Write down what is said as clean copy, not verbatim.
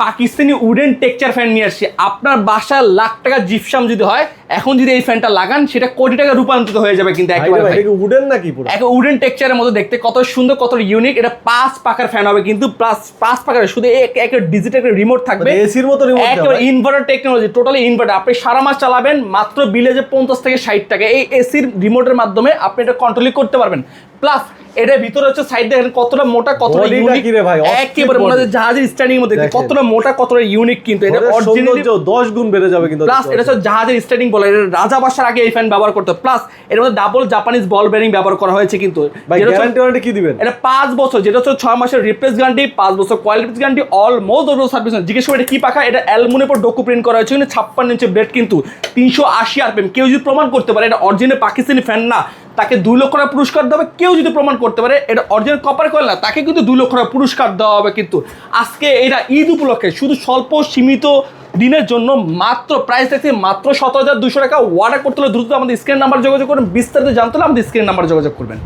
Pakistani wooden texture fan নিয়ে আসছি। আপনার বাসায় লাখ টাকা জিপসাম যদি হয়, এখন যদি এই ফ্যানটা লাগান সেটা কোটি টাকা রূপান্তরিত হয়ে যাবে। কিন্তু একেবারে উডেন নাকি পুরো একটা উডেন টেক্সচারের মতো দেখতে, কত সুন্দর, কত ইউনিক। এটা 5 পাকার ফ্যান হবে, কিন্তু প্লাস 5 পাকার শুধু একটা ডিজিটাল রিমোট থাকবে, এসির মতো রিমোট, একেবারে ইনভার্টার টেকনোলজি, টোটালি ইনভার্টার। আপনি সারা মাস চালাবেন মাত্র বিলে যে 50 থেকে 60 টাকা। এই এসির রিমোটের মাধ্যমে আপনি এটা কন্ট্রোল করতে পারবেন। প্লাস এটার ভিতরে হচ্ছে সাইড দেখেন কতটা মোটা, কতটা ইউনিক, একেবারে মনে হচ্ছে জাহাজের স্ট্যান্ডিং মধ্যে কতটা মোটা, কতটা ইউনিক। কিন্তু এটা অরিজিনালি 10 গুণ বেড়ে যাবে কিন্তু। প্লাস এটা হচ্ছে জাহাজের স্ট্যান্ডিং বলে, এটা রাজা বাসার আগে এই ফ্যান ব্যবহার করতে। প্লাস এর মধ্যে ডাবল জাপানিজ বল বেয়ারিং ব্যবহার করা হয়েছে। কিন্তু গ্যারান্টি কি দিবেন? এটা 5 বছর, যেটা হচ্ছে 6 মাসের রিপ্লেস গ্যারান্টি, 5 বছর quality guarantee, almost over service. জিজ্ঞেস করে এটা কি পাখা, এটা অ্যালুমিনিয়ামের উপর ডোকু প্রিন্ট করা হয়েছে, কিন্তু 56 ইঞ্চি ব্লেড, কিন্তু 380 আরপিএম। কেউ যদি প্রমাণ করতে পারে এটা অরিজিনাল পাকিস্তানি ফ্যান না, তাকে 2 লক্ষ টাকা পুরস্কার দেবে। কেউ যদি প্রমাণ করতে পারে এটা অরিজিনাল কপার কয়েল না, তাকে কিন্তু 2 লক্ষ টাকা পুরস্কার দেওয়া হবে। কিন্তু আজকে এটা ঈদ উপলক্ষে শুধু স্বল্প সীমিত দিনের জন্য মাত্র প্রাইস দেখতে মাত্র 17,200 টাকা। অর্ডার করতে হলে দ্রুত আমাদের স্ক্রিন নাম্বার যোগাযোগ করুন। বিস্তারিত জানতে হলে আমাদের স্ক্রিন নাম্বার যোগাযোগ করবেন।